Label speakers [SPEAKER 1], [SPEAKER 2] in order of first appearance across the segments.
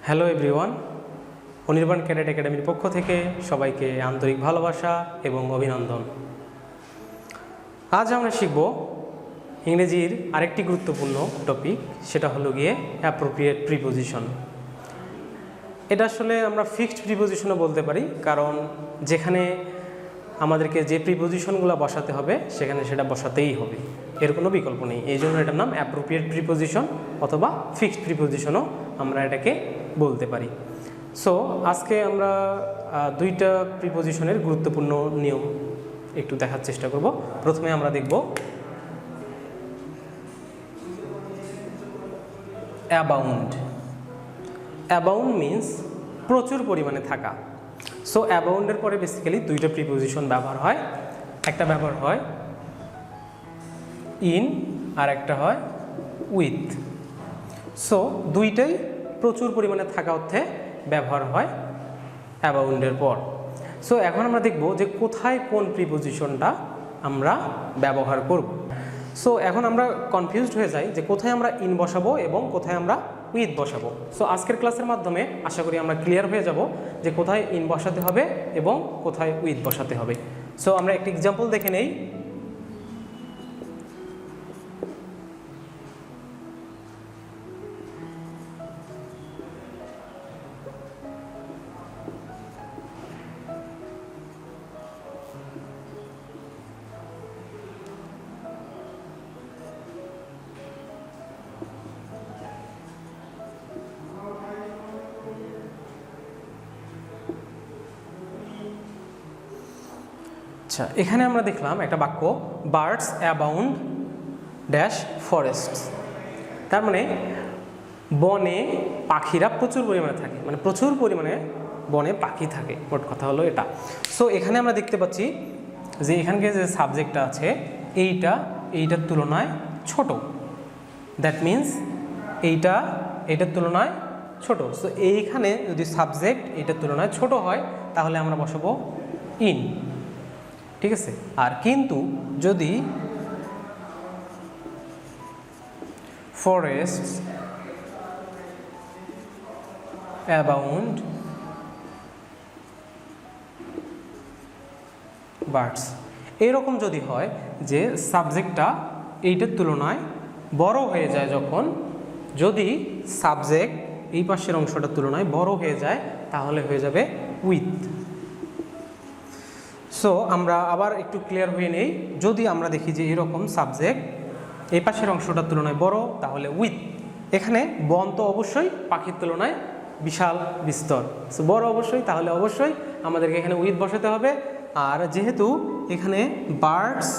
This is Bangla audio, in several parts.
[SPEAKER 1] হ্যালো এভরিওয়ান, অনির্বাণ ক্যাডেট একাডেমির পক্ষ থেকে সবাইকে আন্তরিক ভালোবাসা এবং অভিনন্দন। আজ আমরা শিখব ইংরেজির আরেকটি গুরুত্বপূর্ণ টপিক, সেটা হলো গিয়ে অ্যাপ্রোপ্রিয়েট প্রিপোজিশন। এটা আসলে আমরা ফিক্সড প্রিপোজিশনও বলতে পারি, কারণ যেখানে আমাদেরকে যে প্রিপোজিশনগুলো বসাতে হবে সেখানে সেটা বসাতেই হবে, এর কোনো বিকল্প নেই। এই জন্য এটার নাম অ্যাপ্রোপ্রিয়েট প্রিপোজিশন অথবা ফিক্সড প্রিপোজিশনও আমরা এটাকে বলতে পারি। সো আজকে আমরা দুইটা প্রিপোজিশনের গুরুত্বপূর্ণ নিয়ম একটু দেখার চেষ্টা করব। প্রথমে আমরা দেখব অ্যাবাউন্ড। অ্যাবাউন্ড মিন্স প্রচুর পরিমাণে থাকা। সো অ্যাবাউন্ডের পরে বেসিক্যালি দুইটা প্রিপোজিশন ব্যবহার হয়, একটা ব্যবহার হয় ইন আর একটা হয় উইথ। সো দুইটাই প্রচুর পরিমাণে থাকা অর্থে ব্যবহার হয় অ্যাবাউন্ডের পর। সো এখন আমরা দেখব যে কোথায় কোন প্রিপোজিশনটা আমরা ব্যবহার করব। সো এখন আমরা কনফিউজড হয়ে যাই যে কোথায় আমরা ইন বসাবো এবং কোথায় আমরা উইথ বসাবো। সো আজকের ক্লাসের মাধ্যমে আশা করি আমরা ক্লিয়ার হয়ে যাব যে কোথায় ইন বসাতে হবে এবং কোথায় উইথ বসাতে হবে। সো আমরা একটি এক্সাম্পল দেখে নেই। আচ্ছা, এখানে আমরা দেখলাম একটা বাক্য, বার্ডস অ্যাবাউন্ড ড্যাশ ফরেস্টস। তার মানে বনে পাখিরা প্রচুর পরিমাণে থাকে, মানে প্রচুর পরিমাণে বনে পাখি থাকে, মোট কথা হলো এটা। সো এখানে আমরা দেখতে পাচ্ছি যে এখানকার যে সাবজেক্টটা আছে এইটার তুলনায় ছোট। দ্যাট মিন্স এইটার তুলনায় ছোট। সো এইখানে যদি সাবজেক্ট এইটার তুলনায় ছোট হয় তাহলে আমরা বসাবো ইন, ঠিক আছে। আর কিন্তু যদি ফরেস্টস অ্যাবাউন্ড বার্ডস, এরকম যদি হয় যে সাবজেক্টটা এইটার তুলনায় বড় হয়ে যায়, যদি সাবজেক্ট এই পাশের অংশটার তুলনায় বড় হয়ে যায় তাহলে হয়ে যাবে উইথ। সো আমরা আবার একটু ক্লিয়ার হয়ে নেই। যদি আমরা দেখি যে এরকম সাবজেক্ট এই পাশের অংশটার তুলনায় বড় তাহলে উইথ। এখানে বন তো অবশ্যই পাখির তুলনায় বিশাল বিস্তর, সো বড় অবশ্যই, তাহলে অবশ্যই আমাদেরকে এখানে উইথ বসাতে হবে। আর যেহেতু এখানে বার্ডস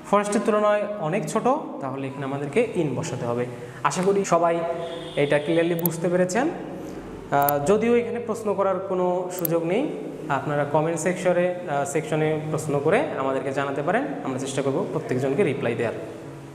[SPEAKER 1] ফরেস্টের তুলনায় অনেক ছোট, তাহলে এখানে আমাদেরকে ইন বসাতে হবে। আশা করি সবাই এটা ক্লিয়ারলি বুঝতে পেরেছেন। যদিও এখানে প্রশ্ন করার কোনো সুযোগ নেই, আপনারা কমেন্ট সেকশনে প্রশ্ন করে আমাদেরকে জানাতে পারেন, আমরা চেষ্টা করব প্রত্যেকজনকে রিপ্লাই দেওয়ার।